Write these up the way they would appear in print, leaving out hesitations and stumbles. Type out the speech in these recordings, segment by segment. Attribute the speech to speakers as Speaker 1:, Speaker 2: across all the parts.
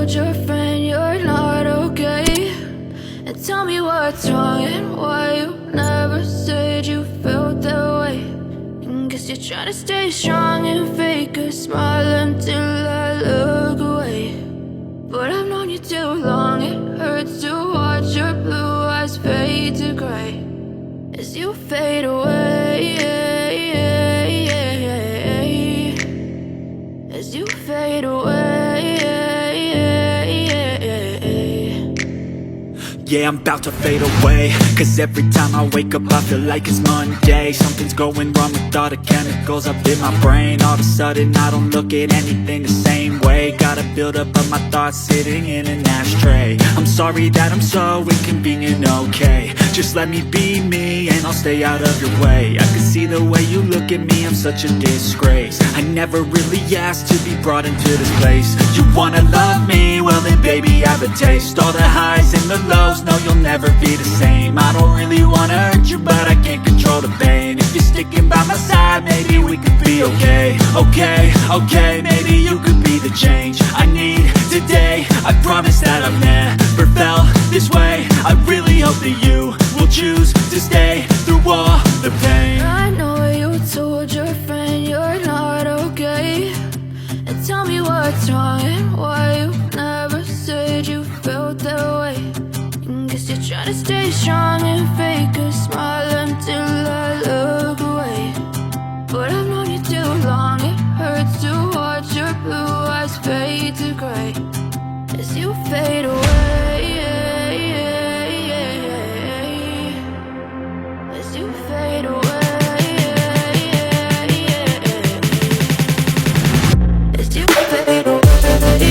Speaker 1: told your friend you're not okay? And tell me what's wrong and why you never said you felt that way. And guess you're trying to stay strong and fake a smile until I look away. But I've known you too long, it hurts to watch your blue eyes fade to gray as you fade away, as you fade away.
Speaker 2: Yeah, I'm about to fade away, cause every time I wake up I feel like it's Monday. Something's going wrong with all the chemicals up in my brain. All of a sudden I don't look at anything the same way. Got a build up of my thoughts sitting in an ashtray. I'm sorry that I'm so inconvenient, okay? Just let me be me and I'll stay out of your way. I can see the way you look at me, I'm such a disgrace. I never really asked to be brought into this place. You wanna love me? Well then baby I have a taste. All the highs and the lows, no, you'll never be the same. I don't really wanna hurt you, but I can't control the pain. If you're sticking by my side, maybe we could be okay. Okay, maybe you could be the change I need today. I promise that I've never felt this way. I really hope that you will choose to stay through all the pain.
Speaker 1: I know you told your friend you're not okay. And tell me what's wrong and why you never said you felt that way. Guess you're trying to stay strong and fake a smile until I look away. But I've known you too long, it hurts to watch your blue eyes fade to gray as you fade away, as you fade away, as you fade away.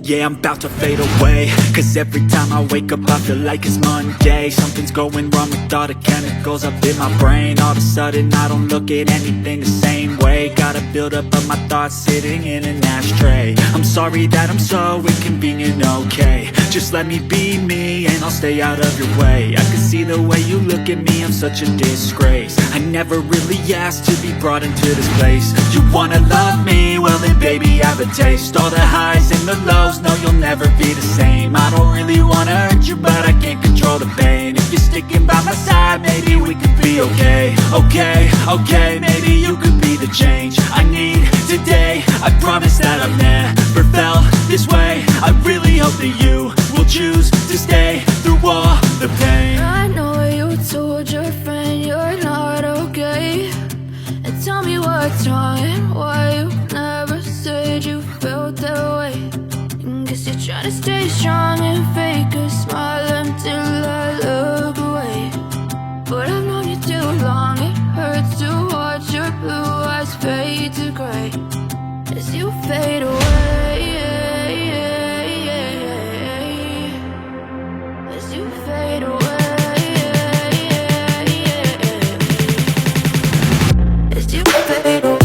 Speaker 2: Yeah, I'm about to fade away, cause every time I wake up I feel like it's Monday. Something's going wrong with all the chemicals up in my brain. All of a sudden I don't look at anything the same way. Got a buildup of my thoughts sitting in an ashtray. I'm sorry that I'm so inconvenient, okay. Just let me be me and I'll stay out of your way. I can see the way you look at me, I'm such a disgrace. I never really asked to be brought into this place. You wanna love me? Well then baby I have a taste. All the highs and the lows, no you'll never be the same. I don't really wanna hurt you but I can't control the pain. If you're sticking by my side maybe we could be okay. Okay, maybe you could be the change I need today. I promise that I've never felt this way. I really hope that you will choose to stay through all the pain.
Speaker 1: I know you told your friend you're not okay, and tell me what's wrong and why you never said you felt that way. Guess you're trying to stay strong and fake a smile until I look away. But I've known you too long, it hurts to watch your blue eyes fade to gray as you fade away. As you fade away. As you fade away.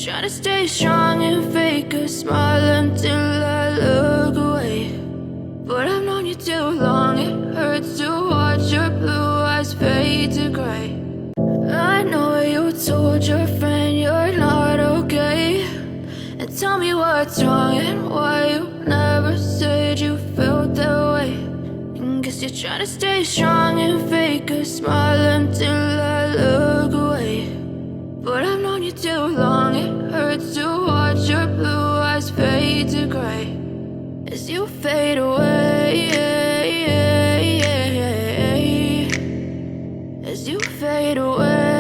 Speaker 1: Trying to stay strong and fake a smile until I look away. But I've known you too long, it hurts to watch your blue eyes fade to gray. I know you told your friend you're not okay, and tell me what's wrong and why you never said you felt that way. Guess you're trying to stay strong and fake a smile until I look away. But I've known you too long, it hurts to watch your blue eyes fade to gray as you fade away. As you fade away.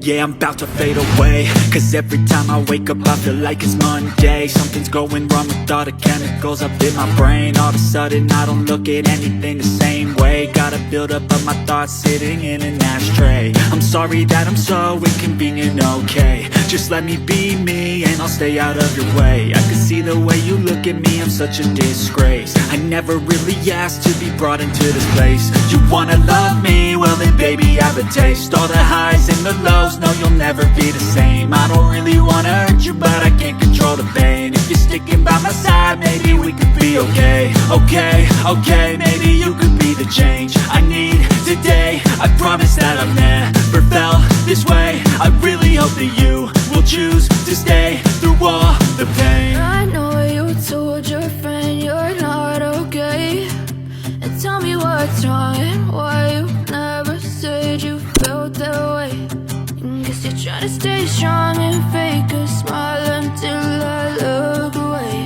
Speaker 2: Yeah, I'm about to fade away, cause every time I wake up I feel like it's Monday. Something's going wrong with all the chemicals up in my brain. All of a sudden I don't look at anything the same way. Got a buildup of my thoughts sitting in an ashtray. I'm sorry that I'm so inconvenient, okay. Just let me be me and I'll stay out of your way. I can see the way you look at me, I'm such a disgrace. I never really asked to be brought into this place. You wanna love me? Well then baby I have a taste. All the highs and the lows, no you'll never be the same. I don't really wanna hurt you but I can't control the pain. If you're sticking by my side maybe we could be okay. Okay, maybe you could be the change I need today. I promise that I've never felt this way. I really hope that you will choose to stay through all the pain.
Speaker 1: stay strong and fake a smile until I look away.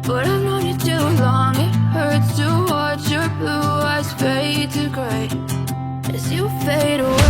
Speaker 1: But I've known you too long, it hurts to watch your blue eyes fade to gray as you fade away.